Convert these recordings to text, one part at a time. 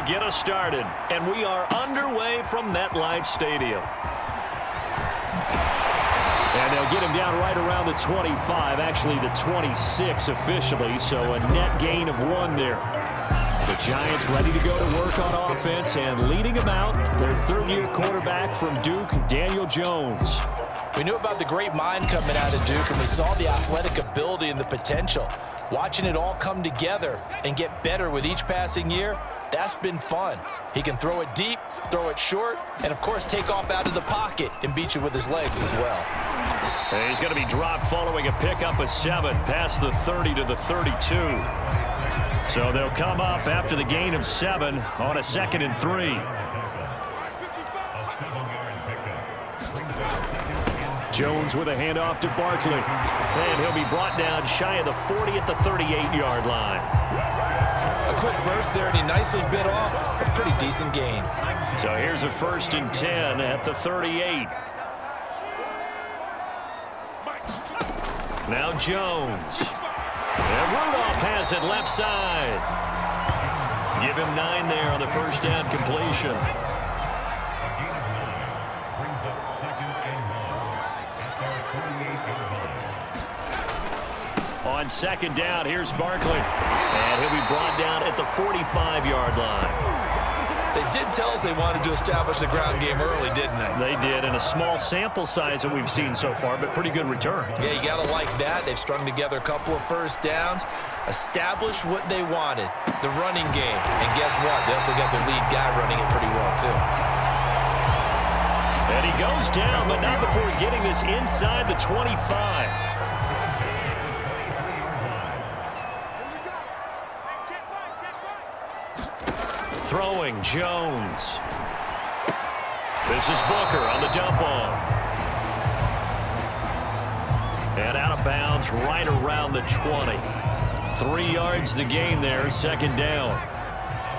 get us started. And we are underway from MetLife Stadium. And they'll get him down right around the 25, actually the 26 officially, so a net gain of 1 there. The Giants ready to go to work on offense, and leading them out, their third-year quarterback from Duke, Daniel Jones. We knew about the great mind coming out of Duke, and we saw the athletic ability and the potential. Watching it all come together and get better with each passing year, that's been fun. He can throw it deep, throw it short, and, of course, take off out of the pocket and beat you with his legs as well. And he's going to be dropped following a pickup of 7 past the 30 to the 32. So they'll come up after the gain of 7 on a 2nd and 3. Jones with a handoff to Barkley. And he'll be brought down shy of the 40 at the 38-yard line. A quick burst there, and he nicely bit off a pretty decent gain. So here's a 1st and 10 at the 38. Now Jones. And Rudolph has it left side. Give him 9 there on the first down completion. On 2nd down, here's Barkley. And he'll be brought down at the 45-yard line. They did tell us they wanted to establish the ground game early, didn't they? They did, and a small sample size that we've seen so far, but pretty good return. Yeah, you got to like that. They've strung together a couple of first downs, established what they wanted, the running game. And guess what? They also got their lead guy running it pretty well, too. And he goes down, but not before getting this inside the 25. Throwing, Jones. This is Booker on the dump off. And out of bounds right around the 20. 3 yards the gain there, 2nd down.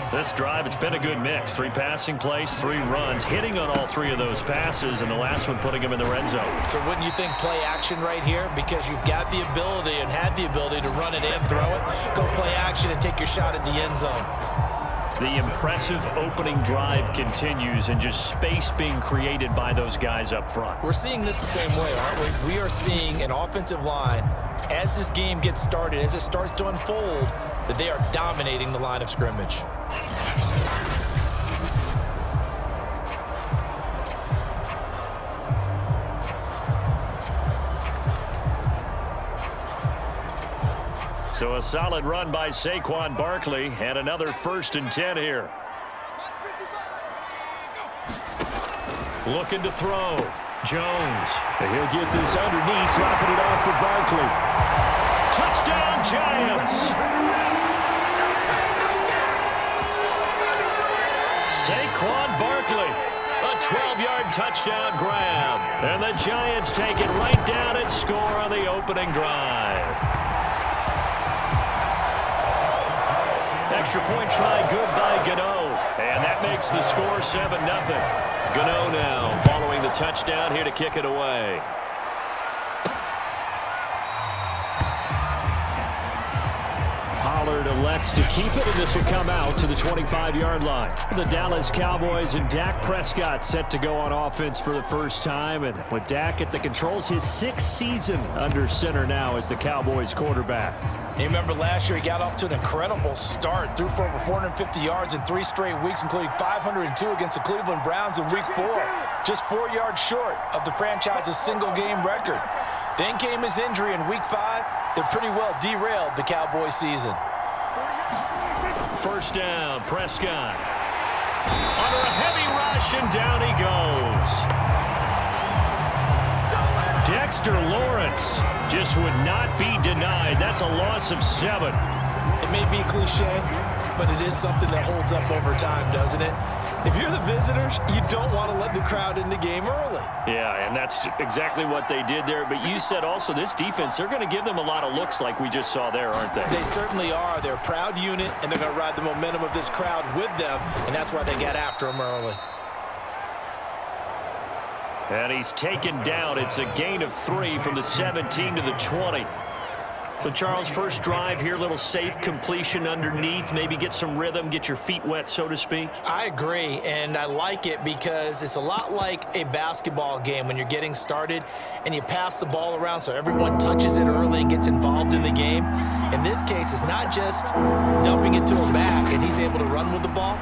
This drive, it's been a good mix. 3 passing plays, 3 runs, hitting on all 3 of those passes, and the last one putting him in the red zone. So wouldn't you think play action right here? Because you've got the ability and had the ability to run it and throw it. Go play action and take your shot at the end zone. The impressive opening drive continues, and just space being created by those guys up front. We're seeing this the same way, aren't we? We are seeing an offensive line, as this game gets started, as it starts to unfold, that they are dominating the line of scrimmage. So a solid run by Saquon Barkley, and another 1st and 10 here. Looking to throw. Jones. And he'll get this underneath, dropping it off for Barkley. Touchdown, Giants! Saquon Barkley. A 12-yard touchdown grab. And the Giants take it right down and score on the opening drive. Extra point try good by Gano. And that makes the score 7-0. Gano now following the touchdown here to kick it away. Pollard elects to keep it, and this will come out to the 25-yard line. The Dallas Cowboys and Dak Prescott set to go on offense for the first time. And with Dak at the controls, his 6th season under center now as the Cowboys quarterback. You remember last year he got off to an incredible start, threw for over 450 yards in 3 straight weeks, including 502 against the Cleveland Browns in Week 4. Just 4 yards short of the franchise's single-game record. Then came his injury in Week 5 that pretty well derailed the Cowboys season. 1st down, Prescott. Under a heavy rush, and down he goes. Dexter Lawrence just would not be denied. That's a loss of 7. It may be a cliche, but it is something that holds up over time, doesn't it? If you're the visitors, you don't want to let the crowd in the game early. Yeah, and that's exactly what they did there. But you said also this defense, they're going to give them a lot of looks like we just saw there, aren't they? They certainly are. They're a proud unit, and they're going to ride the momentum of this crowd with them, and that's why they got after them early. And he's taken down. It's a gain of 3 from the 17 to the 20. So, Charles, first drive here, little safe completion underneath, maybe get some rhythm, get your feet wet, so to speak. I agree, and I like it because it's a lot like a basketball game when you're getting started and you pass the ball around so everyone touches it early and gets involved in the game. In this case, it's not just dumping it to him back and he's able to run with the ball,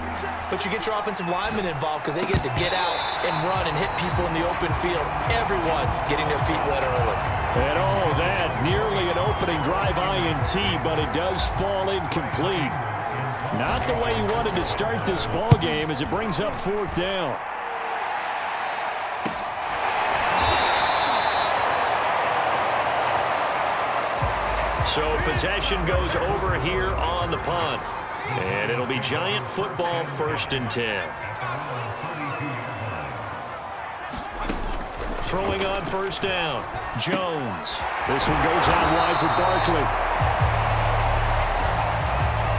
but you get your offensive linemen involved because they get to get out and run and hit people in the open field. Everyone getting their feet wet early. And that nearly an opening drive INT, but it does fall incomplete. Not the way he wanted to start this ball game as it brings up 4th down. So possession goes over here on the punt. And it'll be Giant football, 1st and 10. Throwing on 1st down, Jones. This one goes out wide for Barkley.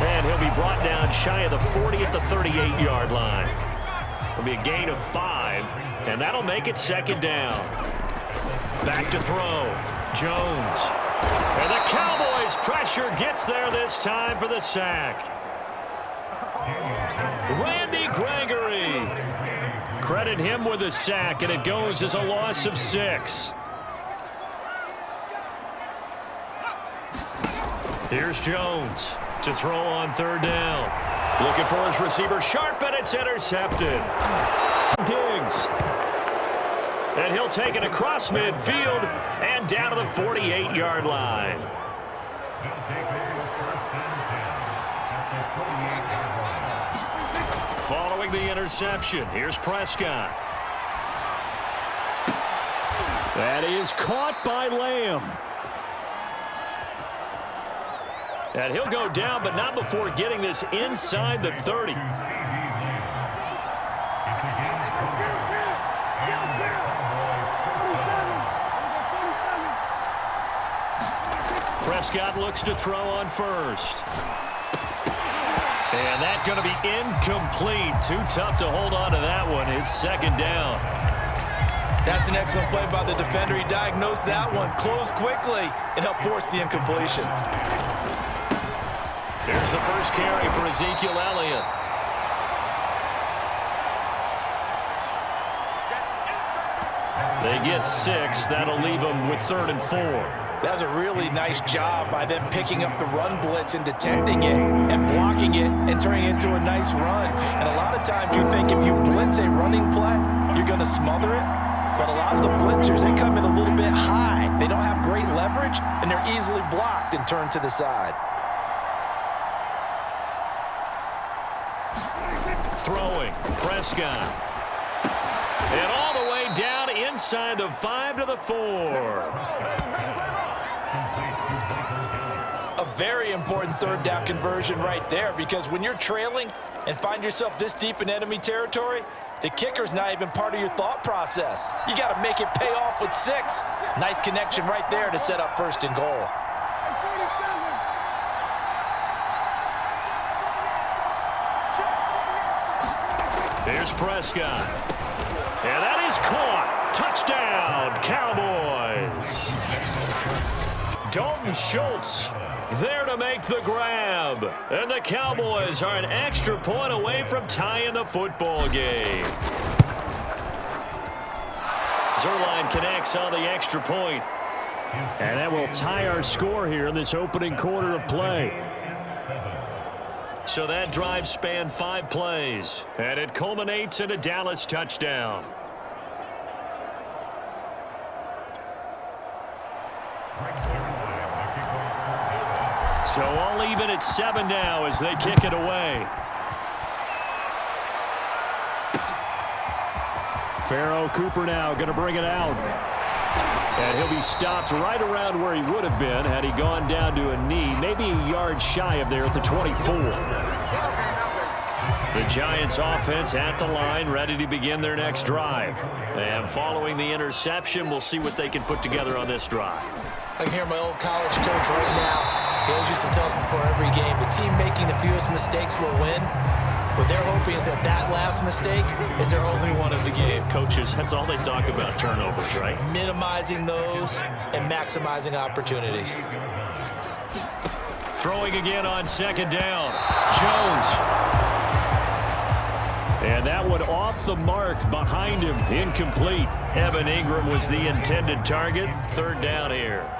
And he'll be brought down shy of the 40 at the 38-yard line. It'll be a gain of 5, and that'll make it 2nd down. Back to throw, Jones. And the Cowboys pressure gets there this time for the sack. Randy Gregory. Credit him with a sack, and it goes as a loss of 6. Here's Jones to throw on 3rd down. Looking for his receiver sharp, and it's intercepted. Diggs. And he'll take it across midfield and down to the 48-yard line. Following the interception, here's Prescott. That is caught by Lamb. And he'll go down, but not before getting this inside the 30. Prescott looks to throw on 1st. And that's going to be incomplete. Too tough to hold on to that one. It's 2nd down. That's an excellent play by the defender. He diagnosed that one, closed quickly, and helped force the incompletion. Here's the first carry for Ezekiel Elliott. They get 6. That'll leave them with 3rd and 4. That was a really nice job by them picking up the run blitz and detecting it and blocking it and turning it into a nice run. And a lot of times you think if you blitz a running play, you're going to smother it. But a lot of the blitzers, they come in a little bit high. They don't have great leverage, and they're easily blocked and turned to the side. Throwing, Prescott. And all the way down inside the 5 to the 4. A very important 3rd down conversion right there, because when you're trailing and find yourself this deep in enemy territory, the kicker's not even part of your thought process. You got to make it pay off with 6. Nice connection right there to set up 1st and goal. Here's Prescott. And that is caught. Touchdown, Cowboys. Dalton Schultz there to make the grab. And the Cowboys are an extra point away from tying the football game. Zerline connects on the extra point. And that will tie our score here in this opening quarter of play. So that drive spanned 5 plays, and it culminates in a Dallas touchdown. So all even at 7 now as they kick it away. Pharaoh Cooper now going to bring it out. And he'll be stopped right around where he would have been had he gone down to a knee, maybe a yard shy of there at the 24. The Giants offense at the line, ready to begin their next drive. And following the interception, we'll see what they can put together on this drive. I can hear my old college coach right now. He always used to tell us before every game, the team making the fewest mistakes will win. What they're hoping is that that last mistake is their only one of the game. Coaches, that's all they talk about, turnovers, right? Minimizing those and maximizing opportunities. Throwing again on second down. Jones. And that one off the mark behind him. Incomplete. Evan Ingram was the intended target. Third down here.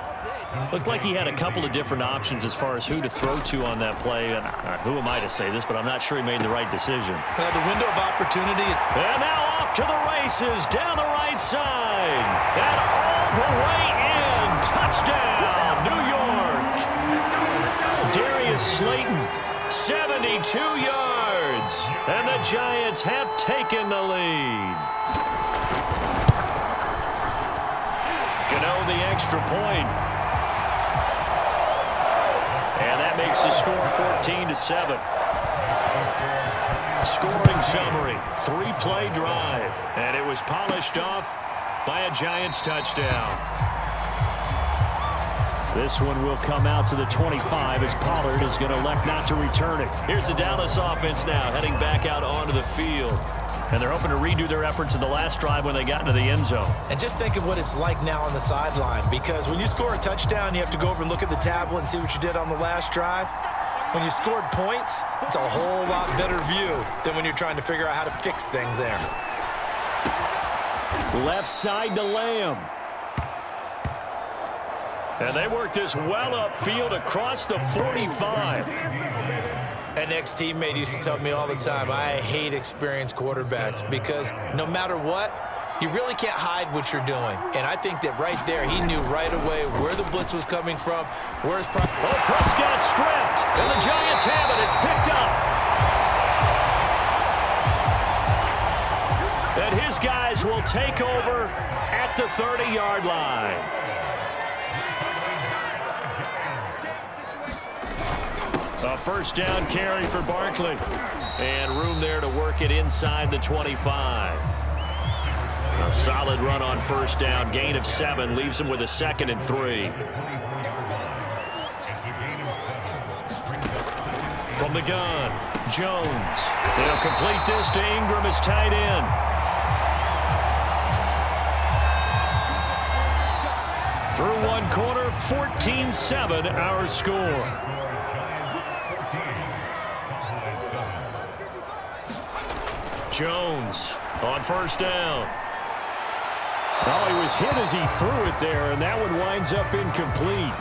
Looked like he had a couple of different options as far as who to throw to on that play. And who am I to say this, but I'm not sure he made the right decision. Well, the window of opportunity is... And now off to the races down the right side. And all the way in. Touchdown, New York. Darius Slayton, 72 yards. And the Giants have taken the lead. Gano the extra point. And that makes the score 14-7. Scoring summary, 3-play drive. And it was polished off by a Giants touchdown. This one will come out to the 25 as Pollard is going to elect not to return it. Here's the Dallas offense now heading back out onto the field. And they're hoping to redo their efforts in the last drive when they got into the end zone. And just think of what it's like now on the sideline, because when you score a touchdown, you have to go over and look at the tablet and see what you did on the last drive. When you scored points, it's a whole lot better view than when you're trying to figure out how to fix things there. Left side to Lamb. And they work this well upfield across the 45. An ex-teammate used to tell me all the time, I hate experienced quarterbacks because no matter what, you really can't hide what you're doing. And I think that right there, he knew right away where the blitz was coming from, where's... Prescott stripped, and the Giants have it. It's picked up. And his guys will take over at the 30-yard line. A first down carry for Barkley. And room there to work it inside the 25. A solid run on first down. Gain of 7 leaves him with a 2nd and 3. From the gun, Jones. They'll complete this to Ingram as tight end. Through one quarter, 14-7 our score. Jones on first down. Oh, he was hit as he threw it there, and that one winds up incomplete.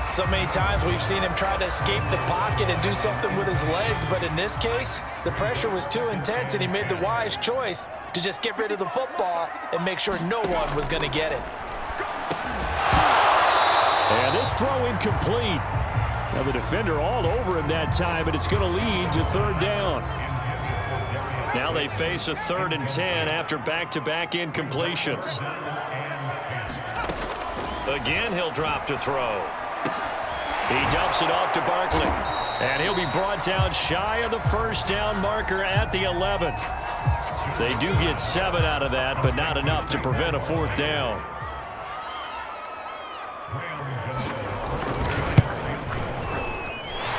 So many times we've seen him try to escape the pocket and do something with his legs, but in this case, the pressure was too intense, and he made the wise choice to just get rid of the football and make sure no one was going to get it. And this throw incomplete. Now the defender all over him that time, but it's going to lead to third down. Now they face a 3rd and 10 after back-to-back incompletions. Again, he'll drop to throw. He dumps it off to Barkley. And he'll be brought down shy of the first down marker at the 11. They do get 7 out of that, but not enough to prevent a 4th down.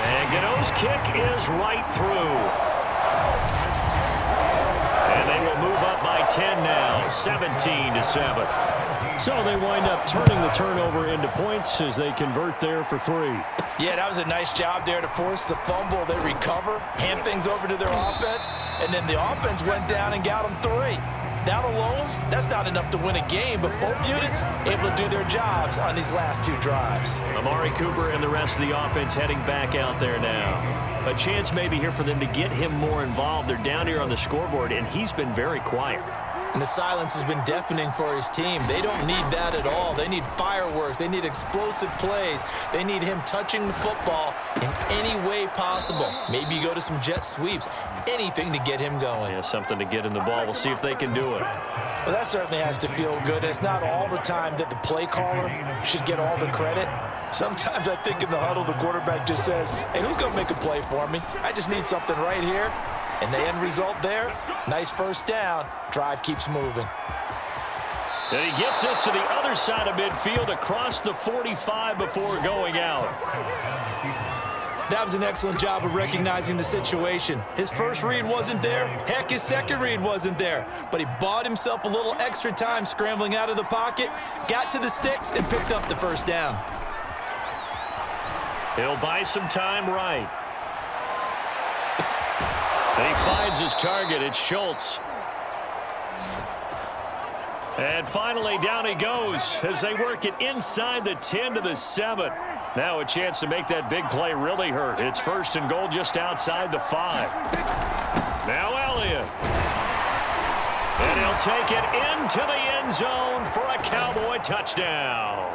And Gano's kick is right through. And they will move up by 10 now, 17-7. So they wind up turning the turnover into points as they convert there for 3. Yeah, that was a nice job there to force the fumble. They recover, hand things over to their offense, and then the offense went down and got them 3. That alone, that's not enough to win a game, but both units able to do their jobs on these last 2 drives. Amari Cooper and the rest of the offense heading back out there now. A chance maybe here for them to get him more involved. They're down here on the scoreboard, and he's been very quiet. And the silence has been deafening for his team. They don't need that at all. They need fireworks. They need explosive plays. They need him touching the football in any way possible. Maybe you go to some jet sweeps. Anything to get him going. Yeah, something to get in the ball. We'll see if they can do it. Well, that certainly has to feel good. It's not all the time that the play caller should get all the credit. Sometimes I think in the huddle, the quarterback just says, hey, who's going to make a play for me? I just need something right here. And the end result there, nice first down. Drive keeps moving. And he gets us to the other side of midfield across the 45 before going out. That was an excellent job of recognizing the situation. His first read wasn't there. Heck, his second read wasn't there. But he bought himself a little extra time scrambling out of the pocket, got to the sticks, and picked up the first down. He'll buy some time right. And he finds his target. It's Schultz. And finally, down he goes as they work it inside the 10 to the 7. Now a chance to make that big play really hurt. It's 1st and goal just outside the 5. Now Elliott. And he'll take it into the end zone for a Cowboy touchdown.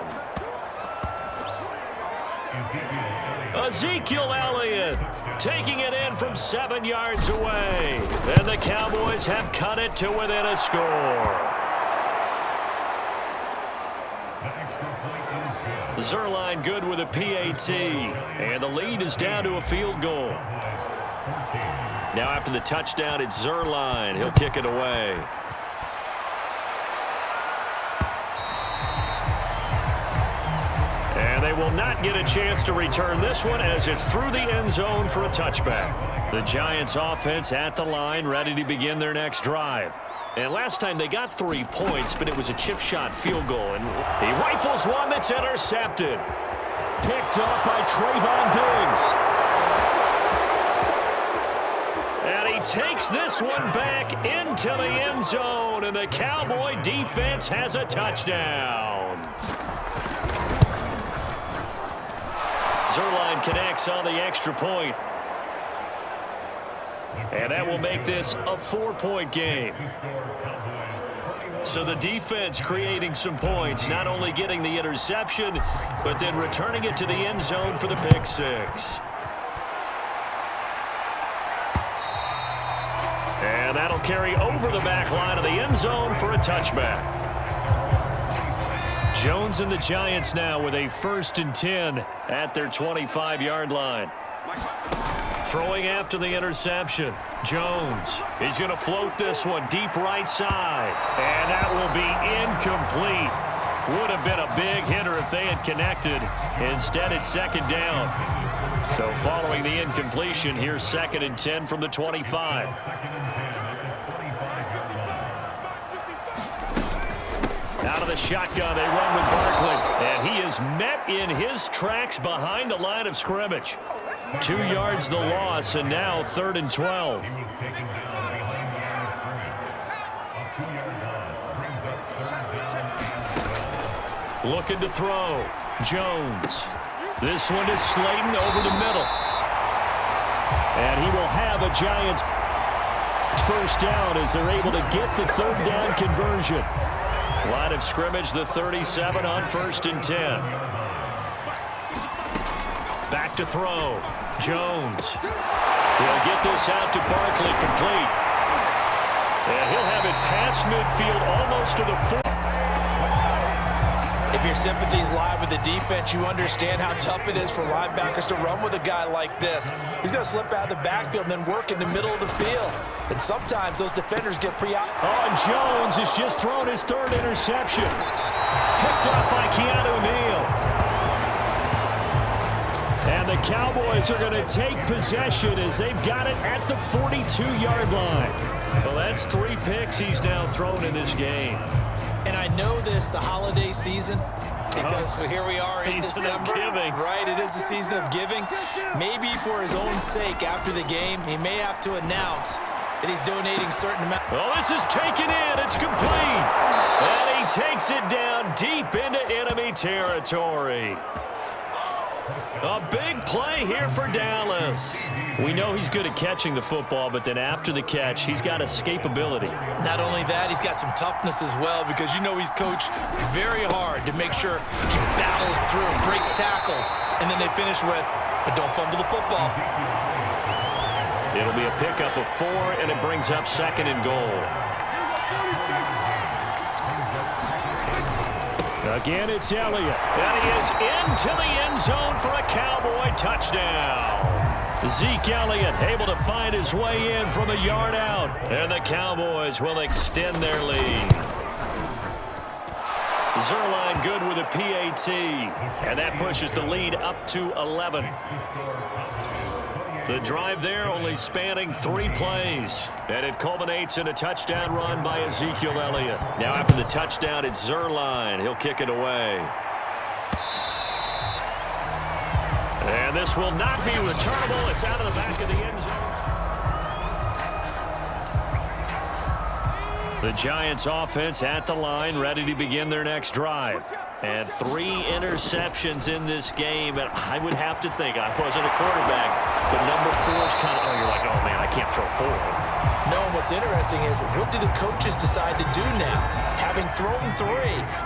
Ezekiel Elliott taking it in from 7 yards away. And the Cowboys have cut it to within a score. Zerline good with a PAT. And the lead is down to a field goal. Now after the touchdown, it's Zerline. He'll kick it away. And they will not get a chance to return this one as it's through the end zone for a touchback. The Giants offense at the line, ready to begin their next drive. And last time they got 3 points, but it was a chip shot field goal. And he rifles one that's intercepted. Picked up by Trayvon Diggs. And he takes this one back into the end zone. And the Cowboy defense has a touchdown. Zerline connects on the extra point. And that will make this a 4-point game. So the defense creating some points, not only getting the interception, but then returning it to the end zone for the pick 6. And that'll carry over the back line of the end zone for a touchback. Jones and the Giants now with a 1st and 10 at their 25-yard line. Throwing after the interception. Jones. He's going to float this one deep right side. And that will be incomplete. Would have been a big hitter if they had connected. Instead, it's 2nd down. So following the incompletion, here's 2nd and 10 from the 25. Out of the shotgun, they run with Barkley. And he is met in his tracks behind the line of scrimmage. 2 yards the loss, and now 3rd and 12. Looking to throw. Jones. This one is Slayton over the middle. And he will have a Giants 1st down as they're able to get the 3rd down conversion. Line of scrimmage, the 37 on 1st and 10. Back to throw. Jones. He'll get this out to Barkley, complete. And he'll have it past midfield almost to the 4. If your sympathies lie with the defense, you understand how tough it is for linebackers to run with a guy like this. He's going to slip out of the backfield and then work in the middle of the field. And sometimes those defenders get preoccupied. Oh, and Jones has just thrown his 3rd interception. Picked up by Keanu Neal. And the Cowboys are going to take possession as they've got it at the 42-yard line. Well, that's 3 picks he's now thrown in this game. And I know this, the holiday season, because here we are in December. Right, it is the season of giving. Maybe for his own sake after the game, he may have to announce that he's donating certain amount. Well, this is taken in. It's complete. And he takes it down deep into enemy territory. A big play here for Dallas. We know he's good at catching the football, but then after the catch, he's got escapability. Not only that, he's got some toughness as well, because you know he's coached very hard to make sure he battles through, breaks tackles, and then they finish with, but don't fumble the football. It'll be a pickup of 4, and it brings up 2nd and goal. Again, it's Elliott. And he is into the end zone for a Cowboy touchdown. Zeke Elliott able to find his way in from a yard out. And the Cowboys will extend their lead. Zerline good with a PAT. And that pushes the lead up to 11. The drive there only spanning 3 plays. And it culminates in a touchdown run by Ezekiel Elliott. Now after the touchdown, it's Zerline. He'll kick it away. And this will not be returnable. It's out of the back of the end zone. The Giants offense at the line, ready to begin their next drive. And 3 interceptions in this game. And I would have to think, I wasn't a quarterback, but number 4 is kind of, you're like, oh, man, I can't throw 4. No, and what's interesting is, what do the coaches decide to do now? Having thrown 3,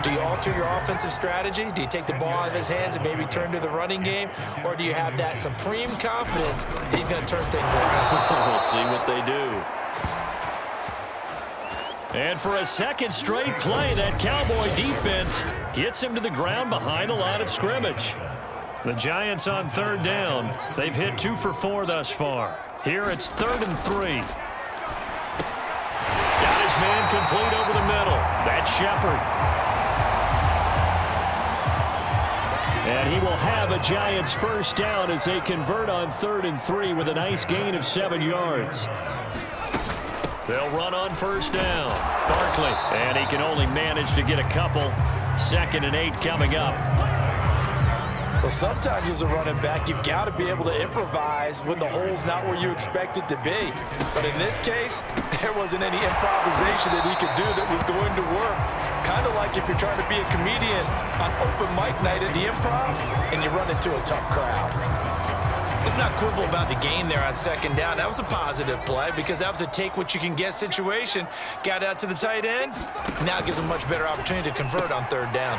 do you alter your offensive strategy? Do you take the ball out of his hands and maybe turn to the running game? Or do you have that supreme confidence that he's going to turn things around? We'll see what they do. And for a second straight play, that Cowboy defense gets him to the ground behind the line of scrimmage. The Giants on 3rd down. They've hit 2 for 4 thus far. Here it's 3rd and 3. Got his man complete over the middle. That's Shepard. And he will have a Giants first down as they convert on 3rd and 3 with a nice gain of 7 yards. They'll run on 1st down. Barkley, and he can only manage to get a couple. 2nd and 8 coming up. Well, sometimes as a running back, you've got to be able to improvise when the hole's not where you expect it to be. But in this case, there wasn't any improvisation that he could do that was going to work. Kind of like if you're trying to be a comedian on open mic night at the Improv and you run into a tough crowd. Let's not quibble about the gain there on 2nd down. That was a positive play because that was a take-what-you-can-get situation. Got out to the tight end. Now it gives him a much better opportunity to convert on 3rd down.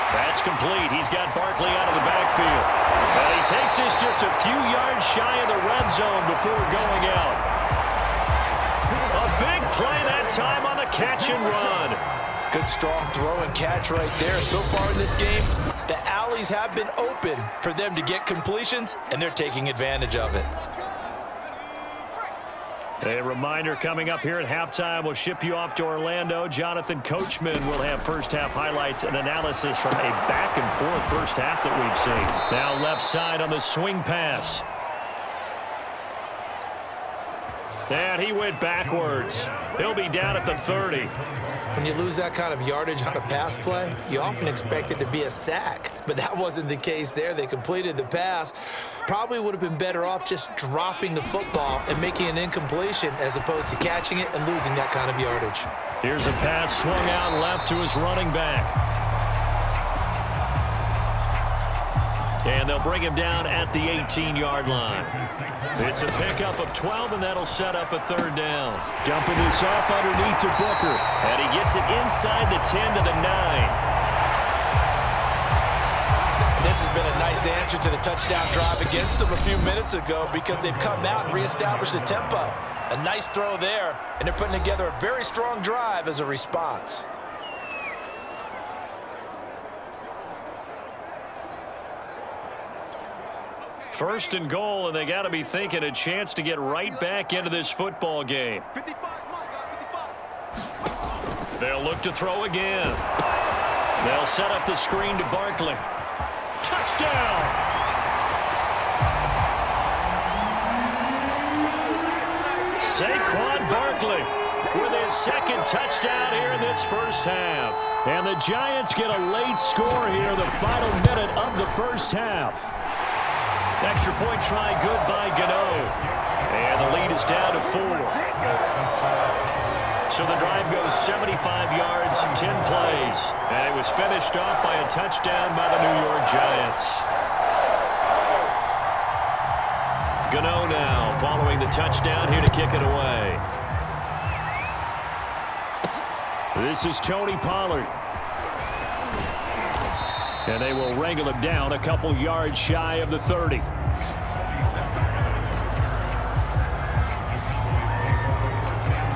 That's complete. He's got Barkley out of the backfield. And he takes this just a few yards shy of the red zone before going out. A big play that time on the catch and run. Good strong throw and catch right there. And so far in this game, the alleys have been open for them to get completions, and they're taking advantage of it. A reminder coming up here at halftime, we'll ship you off to Orlando. Jonathan Coachman will have first-half highlights and analysis from a back-and-forth first half that we've seen. Now left side on the swing pass. And he went backwards. He'll be down at the 30. When you lose that kind of yardage on a pass play, you often expect it to be a sack. But that wasn't the case there. They completed the pass. Probably would have been better off just dropping the football and making an incompletion as opposed to catching it and losing that kind of yardage. Here's a pass swung out left to his running back. And they'll bring him down at the 18-yard line. It's a pickup of 12, and that'll set up a 3rd down. Dumping this off underneath to Booker. And he gets it inside the 10 to the 9. This has been a nice answer to the touchdown drive against them a few minutes ago because they've come out and reestablished the tempo. A nice throw there, and they're putting together a very strong drive as a response. First and goal, and they got to be thinking a chance to get right back into this football game. They'll look to throw again. They'll set up the screen to Barkley. Touchdown! Saquon Barkley with his 2nd touchdown here in this first half. And the Giants get a late score here, the final minute of the first half. Extra point try good by Gano. And the lead is down to 4. So the drive goes 75 yards, 10 plays. And it was finished off by a touchdown by the New York Giants. Gano now following the touchdown here to kick it away. This is Tony Pollard. And they will wrangle him down a couple yards shy of the 30.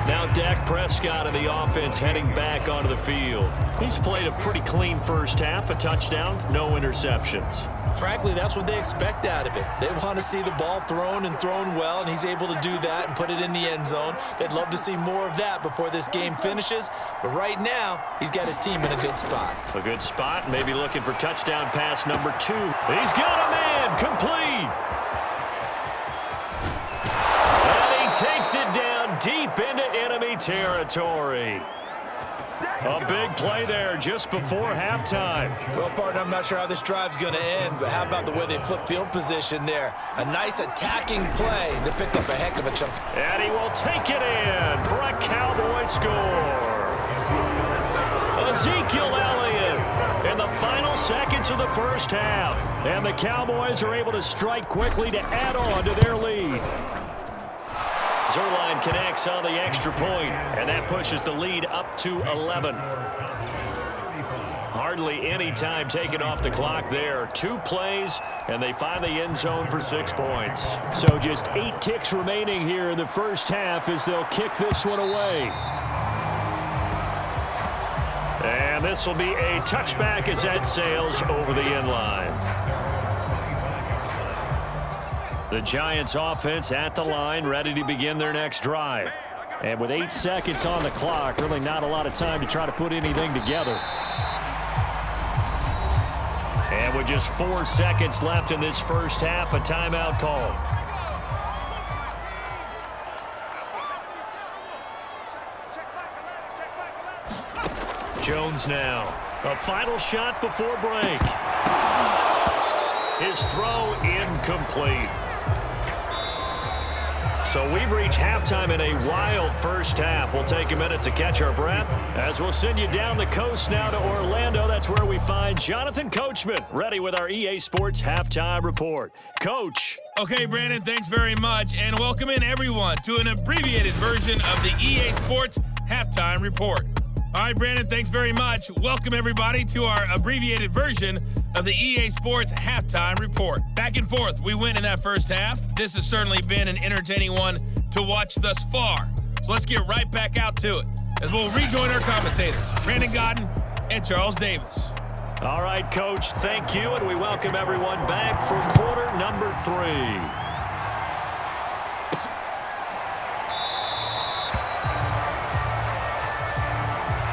Now Dak Prescott of the offense heading back onto the field. He's played a pretty clean first half, a touchdown, no interceptions. Frankly, that's what they expect out of it. They want to see the ball thrown and thrown well, and he's able to do that and put it in the end zone. They'd love to see more of that before this game finishes. But right now, he's got his team in a good spot. A good spot, maybe looking for touchdown pass number 2. He's got a man, complete. And he takes it down deep into enemy territory. A big play there just before halftime. Well, partner, I'm not sure how this drive's going to end, but how about the way they flip field position there? A nice attacking play. They picked up a heck of a chunk. And he will take it in for a Cowboy score. Ezekiel Elliott in the final seconds of the first half. And the Cowboys are able to strike quickly to add on to their lead. Zuerlein connects on the extra point, and that pushes the lead up to 11. Hardly any time taken off the clock there. 2 plays, and they find the end zone for 6 points. So just 8 ticks remaining here in the first half as they'll kick this one away. And this will be a touchback as that sails over the end line. The Giants offense at the line, ready to begin their next drive. And with 8 seconds on the clock, really not a lot of time to try to put anything together. And with just 4 seconds left in this first half, a timeout call. Jones now. A final shot before break. His throw incomplete. So we've reached halftime in a wild first half. We'll take a minute to catch our breath as we'll send you down the coast now to Orlando. That's where we find Jonathan Coachman ready with our EA Sports Halftime Report. Coach. Okay, Brandon, thanks very much, and welcome in everyone to an abbreviated version of the EA Sports Halftime Report. All right, Brandon, thanks very much. Welcome, everybody, to our abbreviated version of the EA Sports Halftime Report. Back and forth, we win in that first half. This has certainly been an entertaining one to watch thus far. So let's get right back out to it as we'll rejoin our commentators, Brandon Godden and Charles Davis. All right, Coach, thank you, and we welcome everyone back for quarter number 3.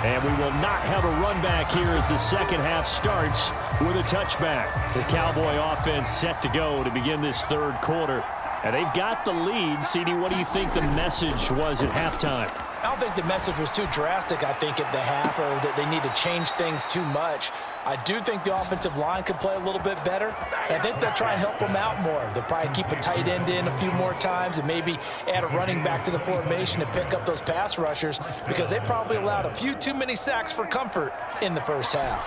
And we will not have a run back here as the second half starts with a touchback. The Cowboy offense set to go to begin this third quarter. And they've got the lead. CD, what do you think the message was at halftime? I don't think the message was too drastic, I think, at the half, or that they need to change things too much. I do think the offensive line could play a little bit better. And I think they'll try and help them out more. They'll probably keep a tight end in a few more times and maybe add a running back to the formation to pick up those pass rushers because they probably allowed a few too many sacks for comfort in the first half.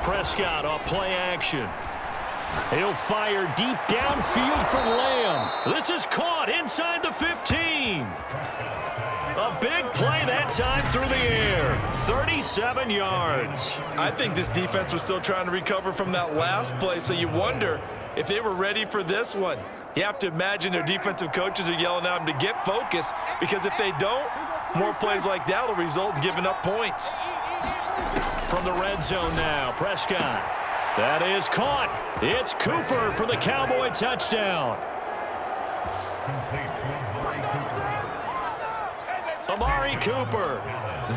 Prescott off play action. He'll fire deep downfield for Lamb. This is caught inside the 15. A big play that time through the air. 37 yards. I think this defense was still trying to recover from that last play, so you wonder if they were ready for this one. You have to imagine their defensive coaches are yelling at them to get focused, because if they don't, more plays like that will result in giving up points. From the red zone now, Prescott. That is caught. It's Cooper for the Cowboy touchdown. Amari Cooper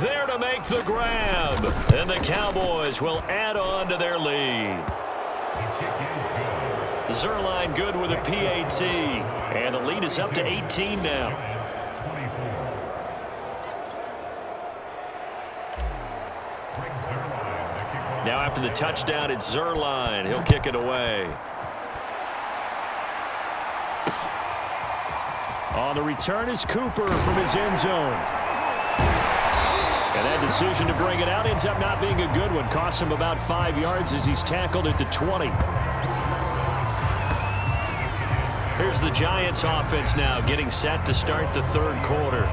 there to make the grab. And the Cowboys will add on to their lead. Zuerlein good with a PAT. And the lead is up to 18 now. Now after the touchdown, it's Zuerlein. He'll kick it away. On the return is Cooper from his end zone. And that decision to bring it out ends up not being a good one. Cost him about 5 yards as he's tackled at the 20. Here's the Giants offense now getting set to start the third quarter.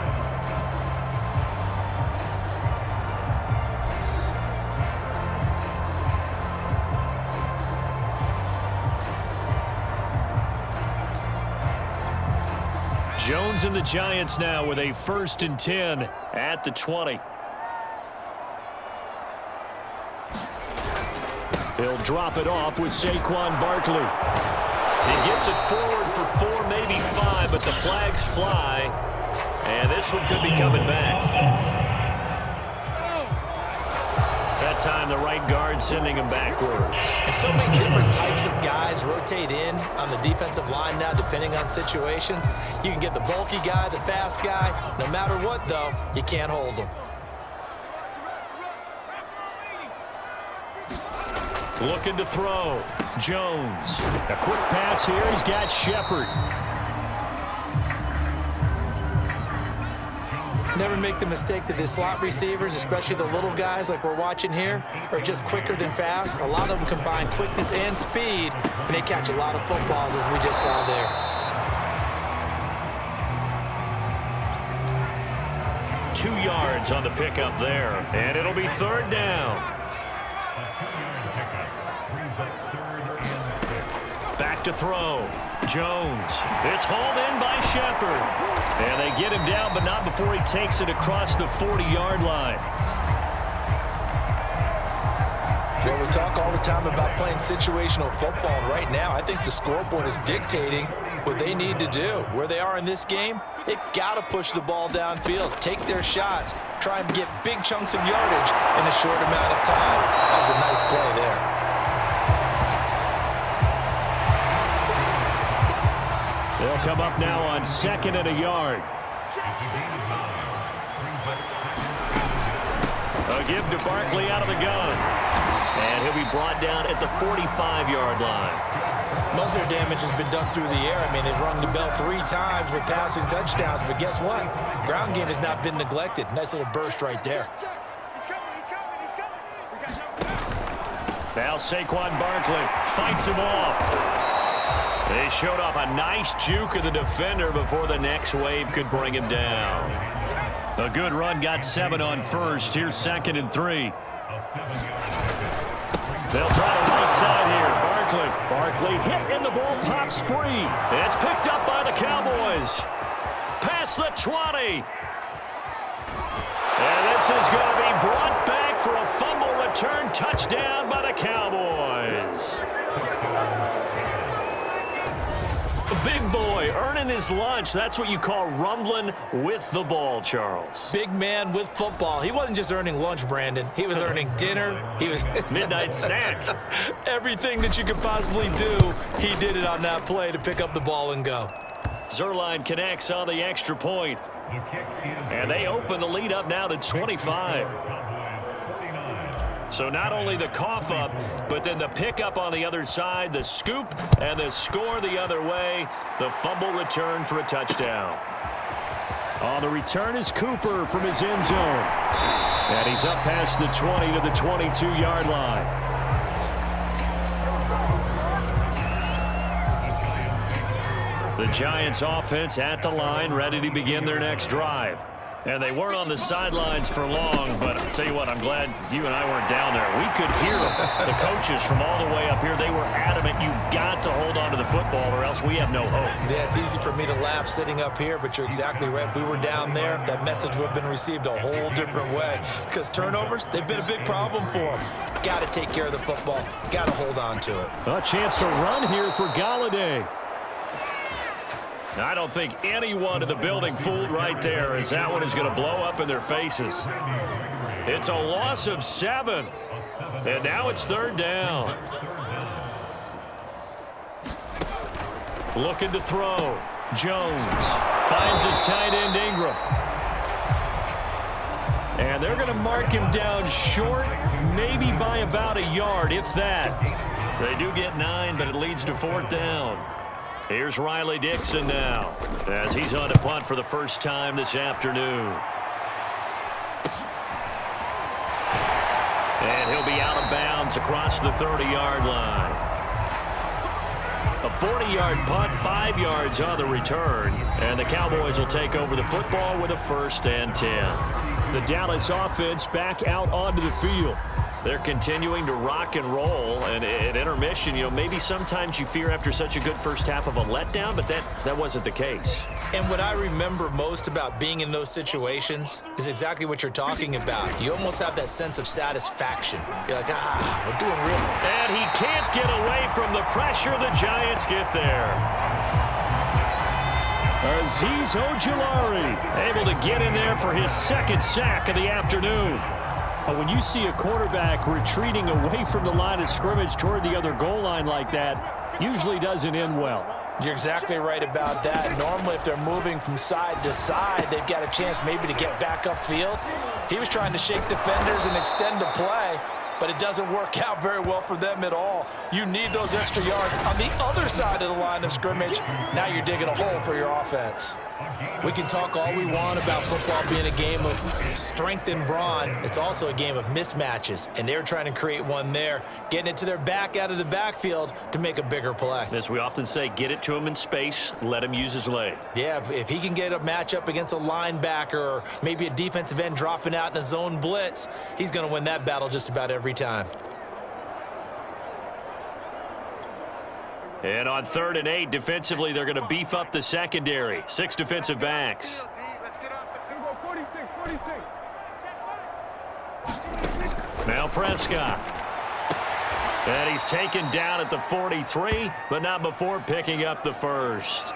Jones and the Giants now with a 1st and 10 at the 20. He'll drop it off with Saquon Barkley. He gets it forward for 4, maybe 5, but the flags fly. And this one could be coming back. That that time, the right guard sending him backwards. And so many different types of guys rotate in on the defensive line now, depending on situations. You can get the bulky guy, the fast guy. No matter what, though, you can't hold them. Looking to throw. Jones. A quick pass here. He's got Shepard. Never make the mistake that the slot receivers, especially the little guys like we're watching here, are just quicker than fast. A lot of them combine quickness and speed, and they catch a lot of footballs, as we just saw there. 2 yards on the pickup there, and it'll be third down. Back to throw. Jones. It's hauled in by Shepard. And they get him down, but not before he takes it across the 40-yard line. Well, we talk all the time about playing situational football, and right now I think the scoreboard is dictating what they need to do. Where they are in this game, they've got to push the ball downfield, take their shots, try and get big chunks of yardage in a short amount of time. That was a nice play there. They'll come up now on 2nd and a yard. A give to Barkley out of the gun. And he'll be brought down at the 45-yard line. Most of their damage has been done through the air. I mean, they've rung the bell 3 times with passing touchdowns, but guess what? Ground game has not been neglected. Nice little burst right there. Now Saquon Barkley fights him off. They showed off a nice juke of the defender before the next wave could bring him down. A good run got 7 on first. Here's 2nd and 3. They'll try the right side here. Barkley hit and the ball pops free. It's picked up by the Cowboys. Past the 20. And this is going to be brought back for a fumble return touchdown by the Cowboys. Big boy earning his lunch. That's what you call rumbling with the ball, Charles. Big man with football. He wasn't just earning lunch, Brandon. He was earning dinner. He was midnight snack. Everything that you could possibly do, he did it on that play to pick up the ball and go. Zerline connects on the extra point. And they open the lead up now to 25. So not only the cough up, but then the pickup on the other side, the scoop, and the score the other way. The fumble return for a touchdown. On the return is Cooper from his end zone. And he's up past the 20 to the 22-yard line. The Giants offense at the line, ready to begin their next drive. And they weren't on the sidelines for long, but I'll tell you what, I'm glad you and I weren't down there. We could hear the coaches from all the way up here. They were adamant, you've got to hold on to the football or else we have no hope. Yeah, it's easy for me to laugh sitting up here, but you're exactly right. If we were down there, that message would have been received a whole different way. Because turnovers, they've been a big problem for them. Got to take care of the football. Got to hold on to it. A chance to run here for Galladay. I don't think anyone in the building fooled right there, as that one is going to blow up in their faces. It's a loss of 7, and now it's third down. Looking to throw. Jones finds his tight end Ingram. And they're going to mark him down short, maybe by about a yard, if that. They do get 9, but it leads to 4th down. Here's Riley Dixon now, as he's on to punt for the first time this afternoon. And he'll be out of bounds across the 30-yard line. A 40-yard punt, 5 yards on the return, and the Cowboys will take over the football with a 1st and 10. The Dallas offense back out onto the field. They're continuing to rock and roll, and at intermission, you know, maybe sometimes you fear after such a good first half of a letdown, but that wasn't the case. And what I remember most about being in those situations is exactly what you're talking about. You almost have that sense of satisfaction. You're like, we're doing real. And he can't get away from the pressure. The Giants get there. Azeez Ojulari able to get in there for his 2nd sack of the afternoon. But when you see a quarterback retreating away from the line of scrimmage toward the other goal line like that, usually doesn't end well. You're exactly right about that. Normally, if they're moving from side to side, they've got a chance maybe to get back upfield. He was trying to shake defenders and extend the play, but it doesn't work out very well for them at all. You need those extra yards on the other side of the line of scrimmage. Now you're digging a hole for your offense. We can talk all we want about football being a game of strength and brawn. It's also a game of mismatches, and they're trying to create one there, getting it to their back out of the backfield to make a bigger play. As we often say, get it to him in space, let him use his leg. Yeah, if he can get a matchup against a linebacker or maybe a defensive end dropping out in a zone blitz, he's going to win that battle just about every time. And on 3rd and 8, defensively, they're going to beef up the secondary. 6 defensive backs. Now Prescott. And he's taken down at the 43, but not before picking up the first.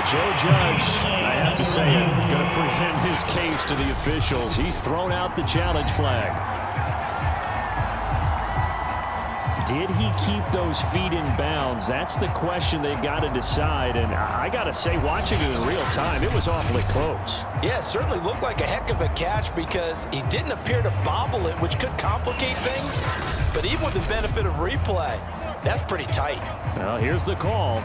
Joe Judge, I have to say it, going to present his case to the officials. He's thrown out the challenge flag. Did he keep those feet in bounds? That's the question they've got to decide. And I got to say, watching it in real time, it was awfully close. Yeah, it certainly looked like a heck of a catch because he didn't appear to bobble it, which could complicate things. But even with the benefit of replay, that's pretty tight. Well, here's the call.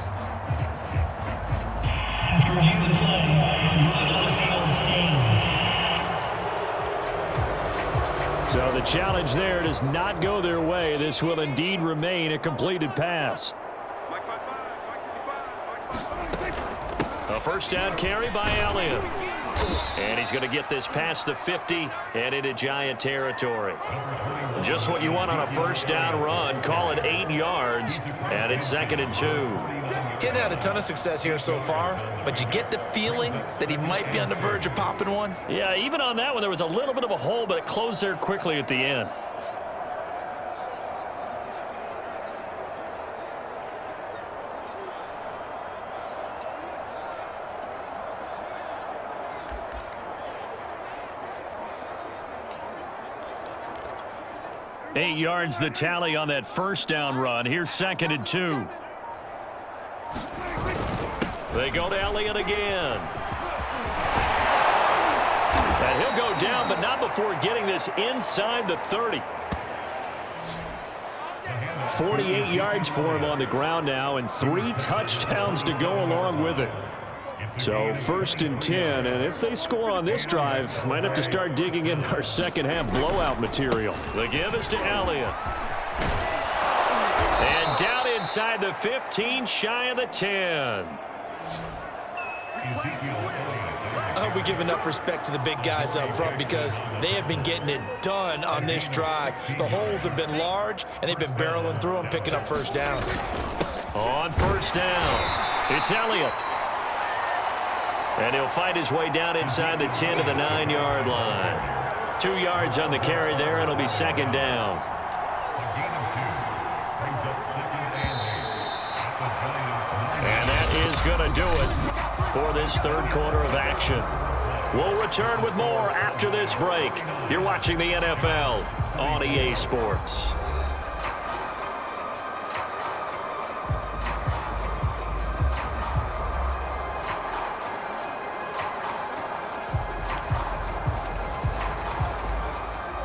After review the play, ruling on the field stands. So the challenge there does not go their way. This will indeed remain a completed pass. A first down carry by Elliott. And he's going to get this past the 50 and into Giant territory. Just what you want on a first down run. Call it 8 yards, and it's 2nd and 2. Getting had a ton of success here so far, but you get the feeling that he might be on the verge of popping one. Yeah, even on that one, there was a little bit of a hole, but it closed there quickly at the end. Eight yards the tally on that first down run. Here's 2nd and 2. They go to Elliott again. And he'll go down, but not before getting this inside the 30. 48 yards for him on the ground now, and 3 touchdowns to go along with it. So 1st and 10, and if they score on this drive, might have to start digging in our second half blowout material. The give is to Elliott. And down inside the 15, shy of the 10. We give enough respect to the big guys up front because they have been getting it done on this drive. The holes have been large, and they've been barreling through them, picking up first downs. On first down, it's Elliott. And he'll fight his way down inside the 10 to the 9-yard line. 2 yards on the carry there, and it'll be 2nd down. And that is going to do it for this 3rd quarter of action. We'll return with more after this break. You're watching the NFL on EA Sports.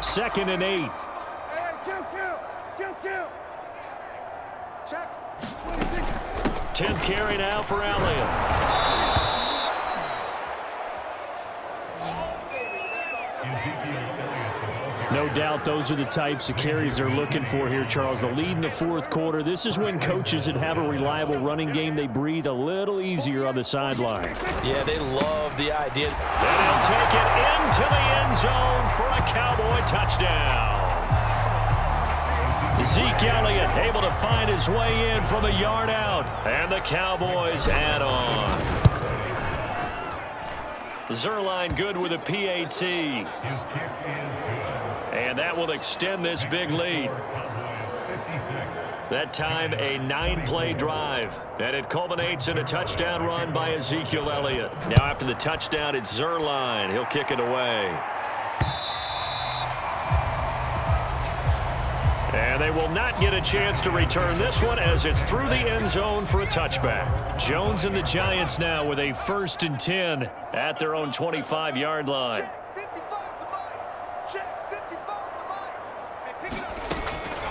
Second and 8. Check. 10th carry now for Elliott. No doubt those are the types of carries they're looking for here, Charles. The lead in the 4th quarter. This is when coaches that have a reliable running game, they breathe a little easier on the sideline. Yeah, they love the idea. And he'll take it into the end zone for a Cowboy touchdown. Zeke Elliott able to find his way in from a yard out. And the Cowboys add on. Zerline good with a PAT. And that will extend this big lead. That time a 9-play drive. And it culminates in a touchdown run by Ezekiel Elliott. Now after the touchdown, it's Zerline. He'll kick it away. And they will not get a chance to return this one as it's through the end zone for a touchback. Jones and the Giants now with a 1st and 10 at their own 25-yard line.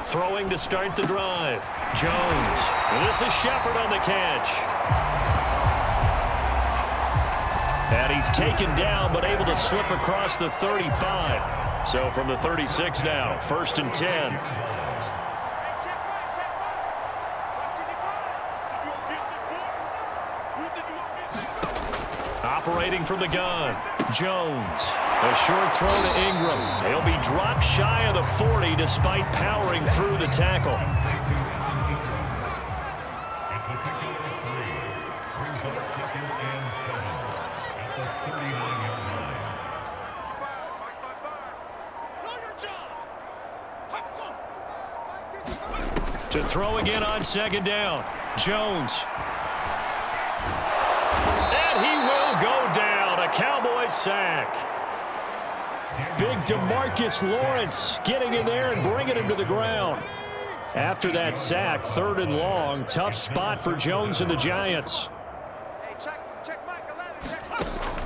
Throwing to start the drive. Jones. And this is Shepard on the catch. And he's taken down but able to slip across the 35. So from the 36 now, 1st and 10. Operating from the gun. Jones. A short throw to Ingram. He'll be dropped shy of the 40 despite powering through the tackle. To throw again on 2nd down. Jones. And he will go down. A Cowboys sack. Big DeMarcus Lawrence getting in there and bringing him to the ground. After that sack, 3rd and long. Tough spot for Jones and the Giants.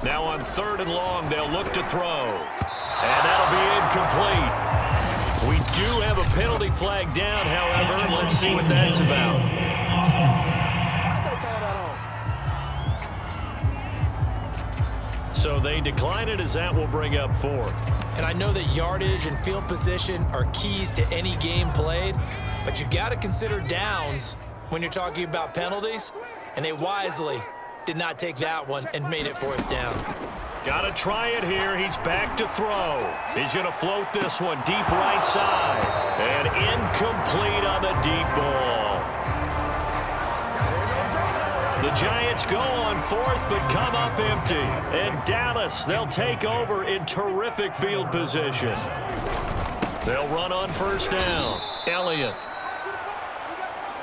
Now on 3rd and long, they'll look to throw. And that'll be incomplete. We do have a penalty flag down, however. Let's see what that's about. So they decline it as that will bring up 4th. And I know that yardage and field position are keys to any game played, but you've got to consider downs when you're talking about penalties, and they wisely did not take that one and made it 4th down. Got to try it here. He's back to throw. He's going to float this one deep right side. And incomplete on the deep ball. The Giants go on 4th but come up empty. And Dallas, they'll take over in terrific field position. They'll run on 1st down. Elliott.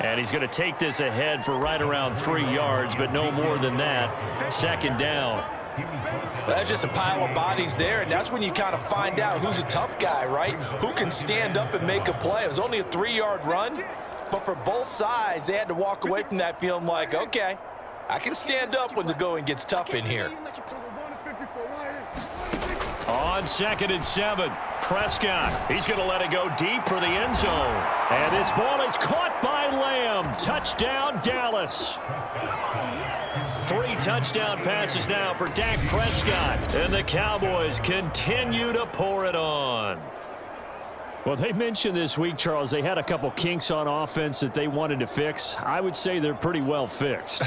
And he's going to take this ahead for right around 3 yards, but no more than that. 2nd down. That's just a pile of bodies there, and that's when you kind of find out who's a tough guy, right? Who can stand up and make a play. It was only a 3-yard run, but for both sides, they had to walk away from that feeling like, okay, I can stand up when the going gets tough in here. On 2nd and 7, Prescott. He's going to let it go deep for the end zone. And this ball is caught by Lamb. Touchdown, Dallas. 3 touchdown passes now for Dak Prescott. And the Cowboys continue to pour it on. Well, they mentioned this week, Charles, they had a couple kinks on offense that they wanted to fix. I would say they're pretty well fixed.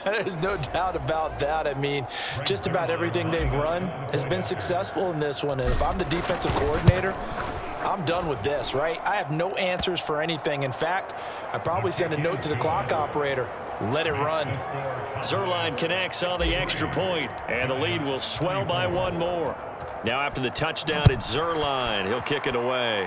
There's no doubt about that. I mean, just about everything they've run has been successful in this one. And if I'm the defensive coordinator, I'm done with this, right? I have no answers for anything. In fact, I'd probably send a note to the clock operator. Let it run. Zuerlein connects on the extra point, and the lead will swell by 1 more. Now after the touchdown, it's Zuerlein. He'll kick it away.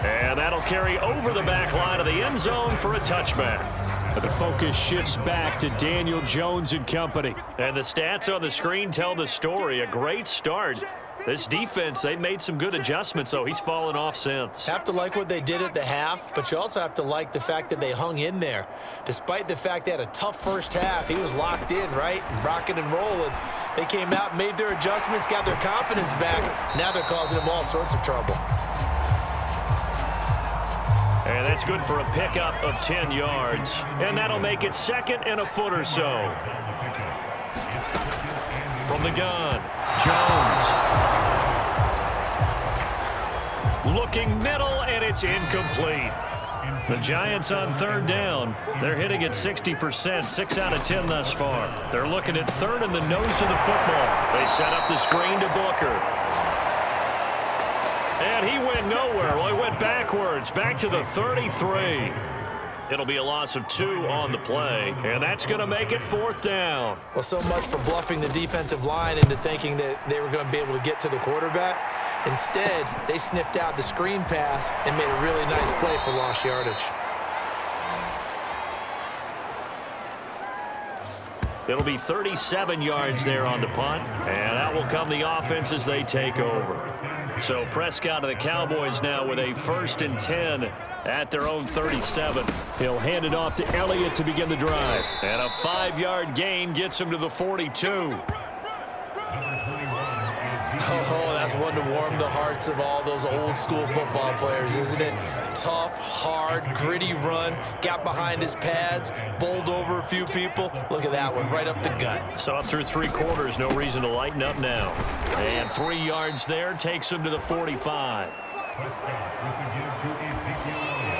And that'll carry over the back line of the end zone for a touchback. But the focus shifts back to Daniel Jones and company. And the stats on the screen tell the story. A great start. This defense, they've made some good adjustments, so he's fallen off since. Have to like what they did at the half, but you also have to like the fact that they hung in there. Despite the fact they had a tough first half, he was locked in, right? Rocking and rolling. They came out, made their adjustments, got their confidence back. Now they're causing him all sorts of trouble. And that's good for a pickup of 10 yards. And that'll make it 2nd and a foot or so. From the gun, Jones. Looking middle, and it's incomplete. The Giants on 3rd down. They're hitting at 60%, 6 out of 10 thus far. They're looking at 3rd in the nose of the football. They set up the screen to Booker. And he went nowhere. Well, he went backwards, back to the 33. It'll be a loss of 2 on the play, and that's going to make it 4th down. Well, so much for bluffing the defensive line into thinking that they were going to be able to get to the quarterback. Instead, they sniffed out the screen pass and made a really nice play for lost yardage. It'll be 37 yards there on the punt, and that will come the offense as they take over. So Prescott of the Cowboys now with a 1st and 10 at their own 37. He'll hand it off to Elliott to begin the drive. And a 5-yard gain gets him to the 42. Oh, that's one to warm the hearts of all those old school football players, isn't it? Tough, hard, gritty run, got behind his pads, bowled over a few people. Look at that one, right up the gut. So up through 3 quarters, no reason to lighten up now. And 3 yards there takes him to the 45.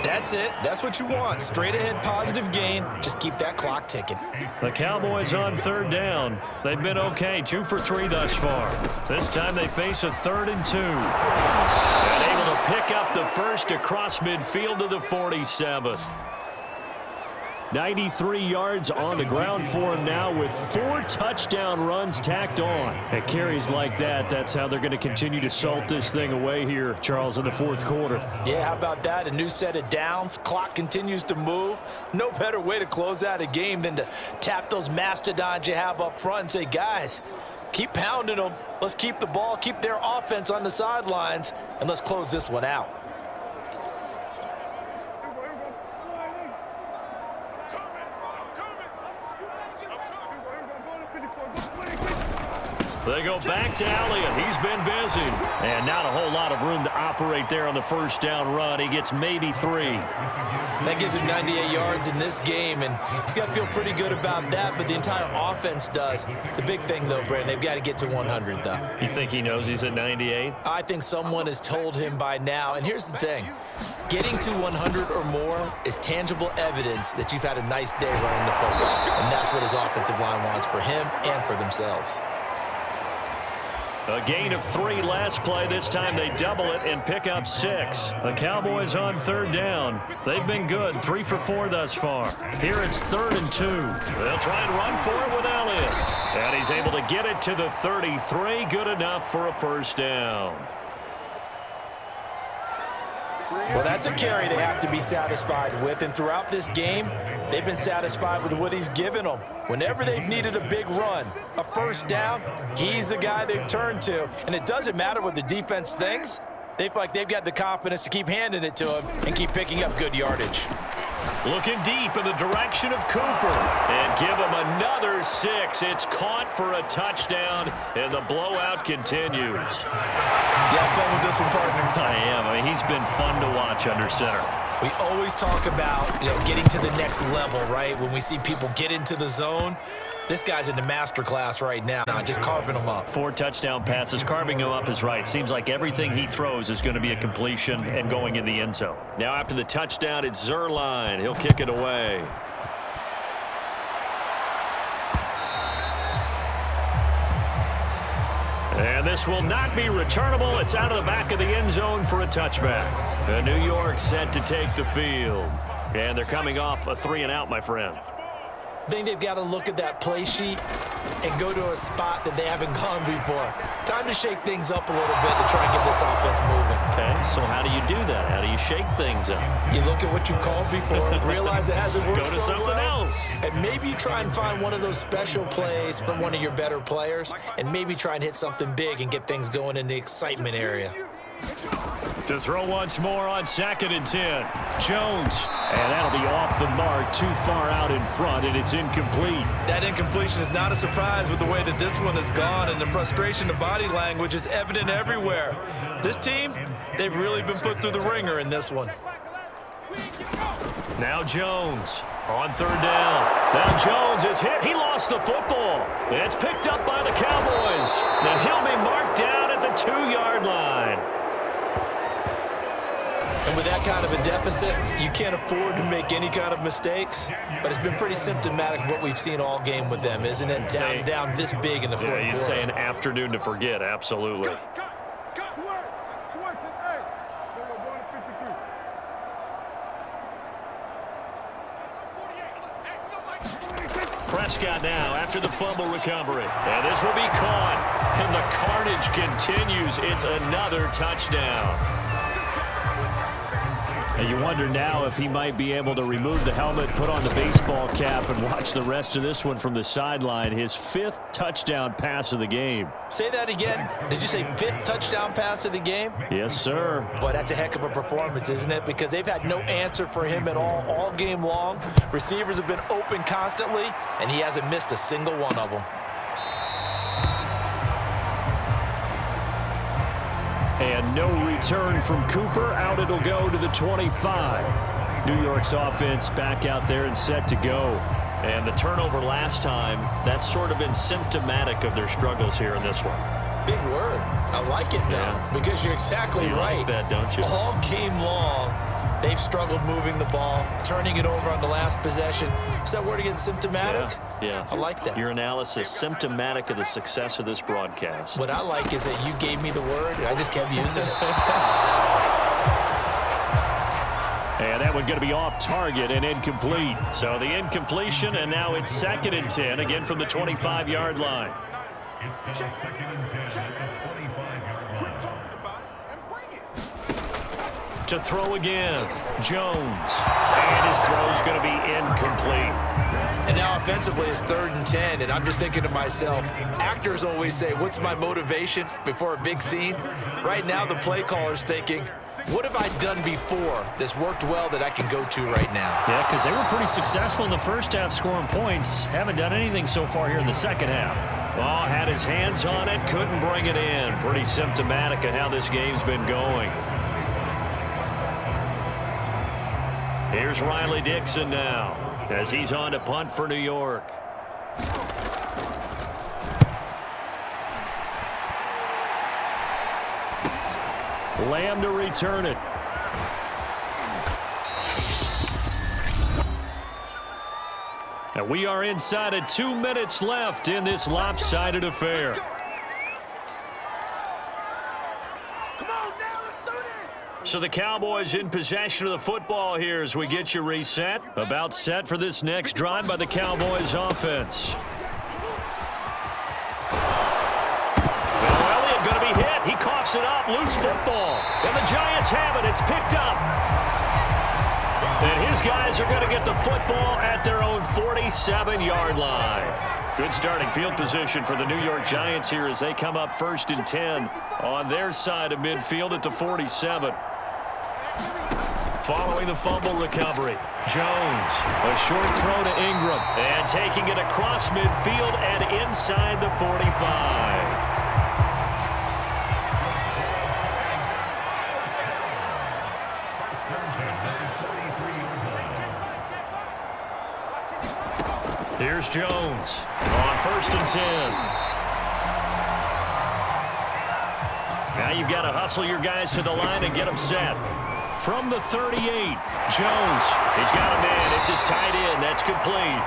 That's it. That's what you want. Straight ahead positive gain. Just keep that clock ticking. The Cowboys on 3rd down. They've been okay, 2 for 3 thus far. This time they face a 3rd and 2. And able to pick up the first across midfield to the 47. 93 yards on the ground for him now with 4 touchdown runs tacked on. At carries like that, that's how they're going to continue to salt this thing away here, Charles, in the 4th quarter. Yeah, how about that? A new set of downs. Clock continues to move. No better way to close out a game than to tap those mastodons you have up front and say, guys, keep pounding them. Let's keep the ball, keep their offense on the sidelines, and let's close this one out. They go back to Elliott. He's been busy. And not a whole lot of room to operate there on the 1st down run. He gets maybe 3. That gives him 98 yards in this game, and he's got to feel pretty good about that, but the entire offense does. The big thing, though, Brandon, they've got to get to 100, though. You think he knows he's at 98? I think someone has told him by now, and here's the thing. Getting to 100 or more is tangible evidence that you've had a nice day running the football, and that's what his offensive line wants for him and for themselves. A gain of 3 last play. This time they double it and pick up 6. The Cowboys on 3rd down. They've been good, 3 for 4 thus far. Here it's 3rd and 2. They'll try and run for it with Elliott. And he's able to get it to the 33. Good enough for a 1st down. Well, that's a carry they have to be satisfied with, and throughout this game, they've been satisfied with what he's given them. Whenever they've needed a big run, a 1st down, he's the guy they've turned to. And it doesn't matter what the defense thinks. They feel like they've got the confidence to keep handing it to him and keep picking up good yardage. Looking deep in the direction of Cooper. And give him another 6. It's caught for a touchdown, and the blowout continues. You have fun with this one, partner. I am. I mean, he's been fun to watch under center. We always talk about, getting to the next level, right? When we see people get into the zone, this guy's in the master class right now, just carving them up. 4 touchdown passes. Carving him up is right. Seems like everything he throws is going to be a completion and going in the end zone. Now after the touchdown, it's Zerline. He'll kick it away. And this will not be returnable. It's out of the back of the end zone for a touchback. And New York set to take the field. And they're coming off a 3-and-out, my friend. I think they've got to look at that play sheet and go to a spot that they haven't gone before. Time to shake things up a little bit to try and get this offense moving. Okay, so how do you do that? How do you shake things up? You look at what you've called before, realize it hasn't worked Go to so something well, else. and maybe you try and find one of those special plays from one of your better players, and maybe try and hit something big and get things going in the excitement area. To throw once more on 2nd and 10. Jones. And that'll be off the mark, too far out in front, and it's incomplete. That incompletion is not a surprise with the way that this one has gone, and the frustration of body language is evident everywhere. This team, they've really been put through the ringer in this one. Now Jones on 3rd down. Now Jones is hit. He lost the football. It's picked up by the Cowboys. Now he'll be marked down at the 2-yard line. And with that kind of a deficit, you can't afford to make any kind of mistakes. But it's been pretty symptomatic of what we've seen all game with them, isn't it? Down this big in the 4th quarter. You'd say an afternoon to forget, absolutely. Prescott now after the fumble recovery. And this will be caught. And the carnage continues. It's another touchdown. And you wonder now if he might be able to remove the helmet, put on the baseball cap, and watch the rest of this one from the sideline. His 5th touchdown pass of the game. Say that again. Did you say 5th touchdown pass of the game? Yes, sir. Boy, that's a heck of a performance, isn't it? Because they've had no answer for him at all game long. Receivers have been open constantly, and he hasn't missed a single one of them. And no return from Cooper. Out it'll go to the 25. New York's offense back out there and set to go. And the turnover last time, that's sort of been symptomatic of their struggles here in this one. Big word. I like it, though, because you're exactly right. Like that, don't you? All game long, they've struggled moving the ball, turning it over on the last possession. Is that word again, symptomatic? Yeah. I like that. Your analysis, symptomatic of the success of this broadcast. What I like is that you gave me the word, and I just kept using it. And that one going to be off target and incomplete. So the incompletion, and now it's 2nd and 10, again from the 25-yard line. To throw again, Jones. And his throw is going to be incomplete. And now offensively it's 3rd and 10, and I'm just thinking to myself, actors always say, what's my motivation before a big scene? Right now the play caller's thinking, what have I done before that's worked well that I can go to right now? Yeah, because they were pretty successful in the first half scoring points. Haven't done anything so far here in the second half. Oh, had his hands on it, couldn't bring it in. Pretty symptomatic of how this game's been going. Here's Riley Dixon now, as he's on to punt for New York. Lamb to return it. And we are inside of 2 minutes left in this lopsided affair. So the Cowboys in possession of the football here as we get you reset. About set for this next drive by the Cowboys offense. Well, Elliott going to be hit. He coughs it up. Loose football. And the Giants have it. It's picked up. And his guys are going to get the football at their own 47-yard line. Good starting field position for the New York Giants here as they come up 1st and 10 on their side of midfield at the 47. Following the fumble recovery, Jones, a short throw to Ingram, and taking it across midfield and inside the 45. Here's Jones on 1st and 10. Now you've got to hustle your guys to the line and get them set. From the 38, Jones. He's got a man. It's his tight end. That's complete.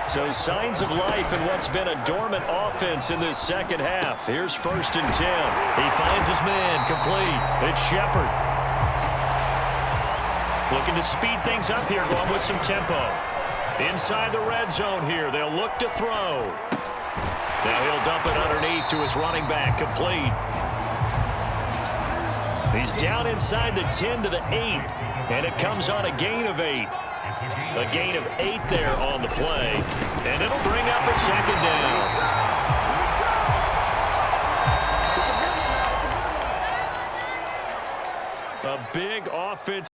So signs of life in what's been a dormant offense in this second half. Here's 1st and 10. He finds his man. Complete. It's Shepard. Looking to speed things up here, going with some tempo. Inside the red zone here. They'll look to throw. Now he'll dump it underneath to his running back. Complete. He's down inside the 10 to the 8, and it comes on a gain of 8. A gain of 8 there on the play, and it'll bring up a 2nd down.